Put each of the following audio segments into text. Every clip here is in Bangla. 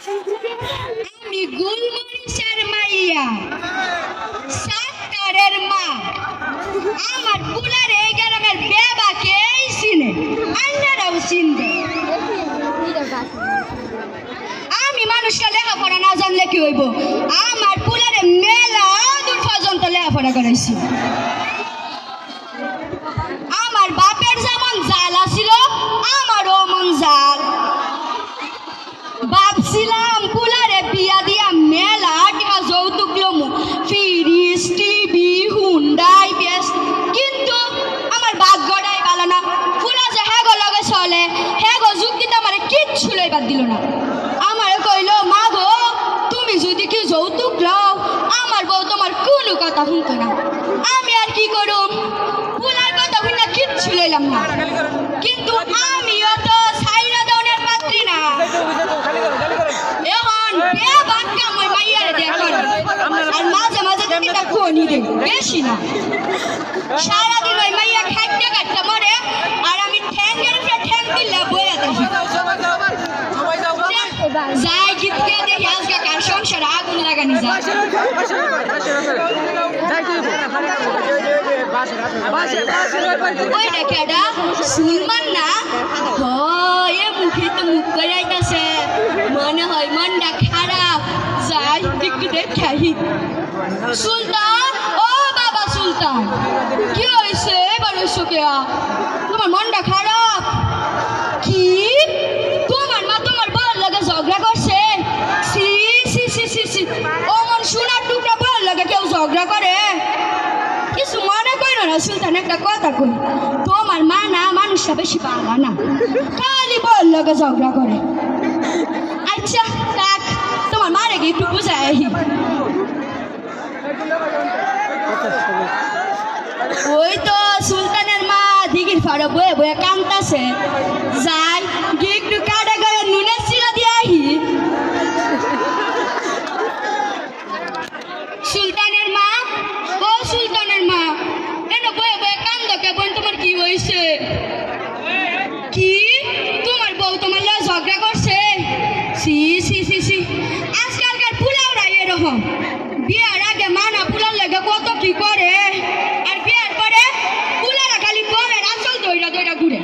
আমি গুলমরিচের মাইয়া সাত্তারের মা আমার পুলার এই গ্রামের বেবাকে চিনে আন্নারাও চিনবে আমি মানুষটা লেখাপড়া না জানলে কি হইব আমার পুলারে মেলা দূর পর্যন্ত লেখাপড়া করাইছি আমার বাপের যেমন জাল আছিল আমারও মন জাল ভাবছিলাম পুলারে বিয়া দিয়া মেলা টিকা যৌতুক লমু ফ্রিজ টিভি হুন্ডাই বেশ কিন্তু আমার ভাগ্যটাই ভালো না পুলা যে হ্যাগো লগে চলে হ্যাগো যুক্তিতে আমার কিচ্ছু লইবার দিল না আমারে কইল মা গো তুমি যদি কি যৌতুক লও আমার বউ তোমার কোনো কথা শুনতো না আমি আর কি করুম পুলার কথা শুনে কিচ্ছু লইলাম না কিন্তু আমিও তো সাইরা দনের পাত্রী না এখন বেবাক কাম ওই মাইয়ারে দেয়া করে আর মাঝে মাঝে তিনটা খনি দেয় বেশি না সারাদিন ওই মাইয়া খাইতে খাইতে মরে আর আমি ঠ্যাঙ্গের উপরে ঠ্যাং দিলে বইয়া দেখি যাই গিয়ে দেখি আজকে কার সংসারে আগুন লাগানি যায় ওইটা কেডা সুলমান না এ মুখে তো মুখ করে আইতাছে মনে হয় মনটা খারাপ যাই একটু দেখাই সুলতান ও বাবা সুলতান কি হয়েছে এবার হয়েছে কেয়া তোমার মনটা খারাপ কি তোমার মা তোমার বল লাগে ঝগড়া করছে সি সি সি সি সি ও মন সোনার টুকরা বল লাগে কেউ ঝগড়া করে কিছু মনে করো না সুলতান একটা কথা কই তোমার মা না মানুষটা বেশি পালা না খালি বল লাগে ঝগড়া করে আচ্ছা থাক তোমার মারে গিয়ে একটু বুঝাই ওই তো সুলতানের মা দিঘির ফাড়ে বয়ে বয়ে কান্তাছে যাই গিয়ে একটু কাটা গায়ে নুনের চিরা দিয়ে আহি সুলতানের মা ও সুলতানের মা এন বয়ে বয়ে কান্দ কে বোন তোমার কি হয়েছে কি তোমার বউ তোমার লগে ঝগড়া করছে সি সি সি সি আজকালকার পুলাওরা এরকম বিয়ার আগে মানা পুলার লেগে কত কি করে আর বিয়ার পরে পুলারা খালি বউয়ের আসল দইরা দইরা ঘুরে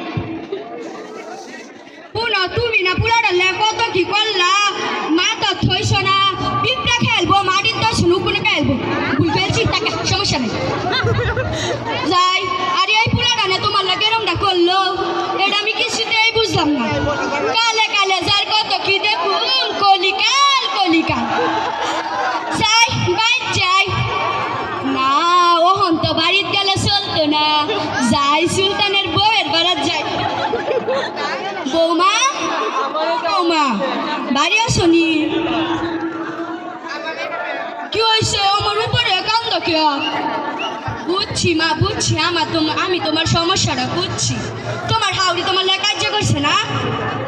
পুনা তুমি না পুলারা লেগে কত কি করলা মা তো থইছ না পিঁপড়া খেলবো মাটির তো শুনুকুনে খেলবো ভুল ফেলছি তাকে সমস্যা নেই যাই আর এই পুলারা না তোমার লাগে এরমটা করলো এটা আমি কিছুতেই বুঝলাম না কালে কালে যার কত কি দেখুন কলিকাল কলিকাল যাই বাইর যাই না ওহন তো বাড়িতে গেলে চলতো না যাই সুলতানের বউয়ের বাড়াত যাই বৌমা বৌমা বাড়ি আসনি কি হয়েছে আমার উপরে কান্দ কে বুঝছি মা বুঝছি আমি তোমার সমস্যাটা বুঝছি তোমার হাওড়ি তোমার লেগে কার্য করছে না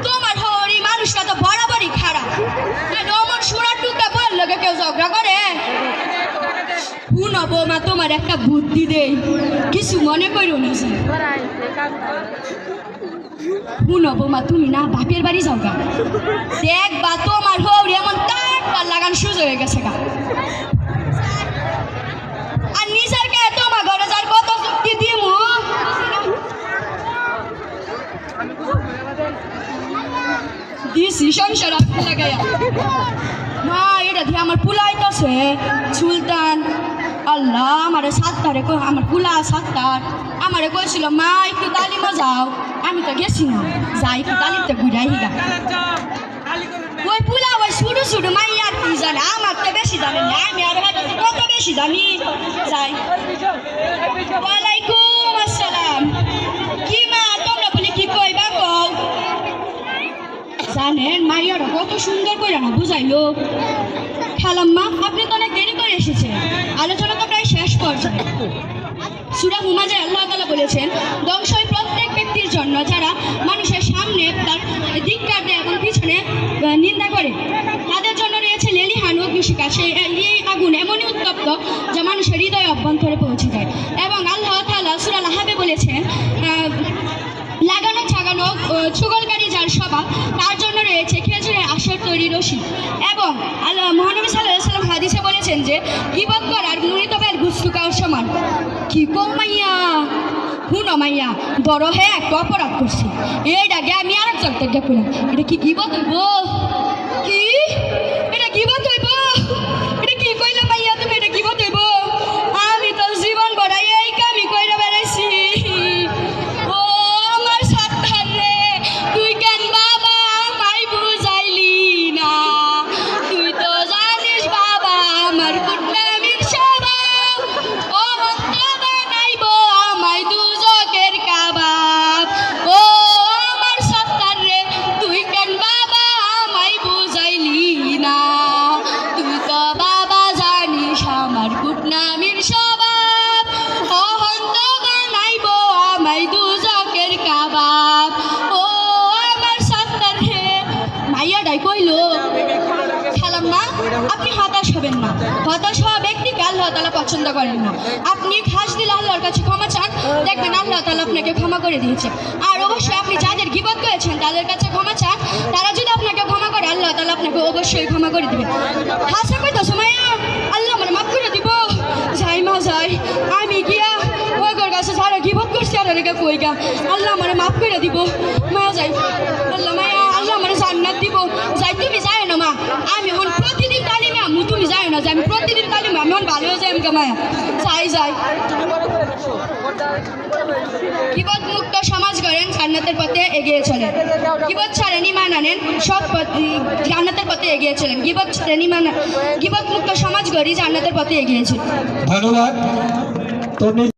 তোমার হাওড়ি মানুষটা তো বরাবরই খারাপ আমার সোনার টুকরা বল লোকে কেউ ঝগড়া করে শুনো বৌমা তোমার একটা বুদ্ধি দেই কিছু মনে করো না শুনো বৌমা তুমি না বাপের বাড়ি যাও গা দেখবা তোমার হাওড়ি এমন তার লাগান সুযোগ হয়ে গেছে গা আর নিজের কে তোমার ঘরে যার কত যুক্তি দিমু দিছি সংসার লাগাইয়া মা এটা দিয়ে আমার পুলাইতেছে সুলতান আল্লাহ আমারে সাত্তারে আমার পুলা সাত্তার আমারে কইছিল মা একটু তালিমে যাও আমি তো গেছি না যাই একটু তালিমতে ঘুরাই হিগা ওই পুলা ওই শুরু শুরু মাইয়া আর কি জানে আমার তো বেশি জানে না আমি আর কত বেশি জানি যাই ওয়ালাইকুম আসসালাম কি মা তোমরা বলে কি কইবা কও জানেন মাইয়ারা কত সুন্দর করে না বুঝাইলো খালাম্মা আপনি তো অনেক দেরি করে এসেছেন আলোচনা তো প্রায় শেষ পর্যায়ে সূরা হুমাজে আল্লাহ তাআলা বলেছেন ধ্বংস হয় প্রত্যেক ব্যক্তির জন্য যারা মানুষের সামনে তার ধিক্কার দেয় এবং পিছনে নিন্দা করে তাদের জন্য রয়েছে লেলিহান অগ্নিশিখা সেই আগুন এমনই উত্তপ্ত যা মানুষের হৃদয় অভ্যন্তরে পৌঁছে যায় এবং আল্লাহ তাআলা সূরা লাহাবে বলেছেন লাগানো ছাগানো ছুগলকারী যার স্বভাব তার জন্য রয়েছে খেজুরের আশি মাংসের তৈরি রশি। এবং আল্লাহ মহানবী সাল্লাল্লাহু আলাইহি ওয়াসাল্লাম হাদিসে বলেছেন যে গীবত করার মৃত বেল গুস্তু খাওয়ার সমান। কি কও মাইয়া, হুনো মাইয়া, বড় হয়ে একটা অপরাধ করছি, এইটা গে আমি আর একজন থেকে কইলাম, এটা কি গীবত হইব? কি এটা গীবত হইব? এটা কি কইলা মাইয়া তুমি, এটা গীবত হইব? আমি তো জীবন বড়াই এই কামি কইরা বেড়াইছি। ও আমার সাত্তার রে, তুই কেন বাবা আমায় বুঝাইলি না? তুই তো জানিস বাবা আমার কুটনামির স্বভাব, ও হত্যা বানাইব আমায় দুজকের কাবাব। ও আমার সাত্তার রে, তুই কেন বাবা আমায় বুঝাইলি না? তুই তো বাবা জানিস আমার কুটনামির স্বভাব, ও হত্যা বানাইব আমায় দুজকের কাবাব। ও আমার সাত্তার রে। মাইয়াটাই কইলো, খালাম না আপনি হতাশ হবেন না, হতাশ হওয়া ব্যক্তিকে আল্লাহ তাআলা পছন্দ করেন না। আপনি ঘাস দিলে আল্লাহর কাছে ক্ষমা চান, দেখবেন আল্লাহ তাআলা আপনাকে ক্ষমা করে দিয়েছে। আর অবশ্যই আপনি যাদের গীবত করেছেন তাদের কাছে ক্ষমা চান, তারা যদি আপনাকে ক্ষমা করে আল্লাহ তাআলা আপনাকে অবশ্যই ক্ষমা করে দিবেন। হাসা কইতাছো মাইয়া, আল্লাহ আমার মাফ করে দিব। যাই মা যাই, আমি গিয়া ওগর কাছে যারা গীবত করছে আর রেখে কই গা, আল্লাহ আমার মাফ করে দিব। মা যাই, আল্লাহ মাইয়া আল্লাহ আমার জান্নাত দিব। যাই তুমি যাই না মা, আমি এখন প্রতিদিন তালিমে আমু, তুমি যাই না যে আমি প্রতিদিন তালিমে আমি এখন ভালো হয়ে যাই আমাকে মায়া। যাই যাই। গীবত মুক্ত সমাজ গড়েন, জান্নাতের পথে এগিয়ে চলেন। গীবত ছাড়েন, ঈমান আনেন, সব জান্নাতের পথে এগিয়ে চলেন। গীবত ছাড়েন, ঈমান, গীবত মুক্ত সমাজ গড়ি, জান্নাতের পথে এগিয়ে চলেন। ধন্যবাদ।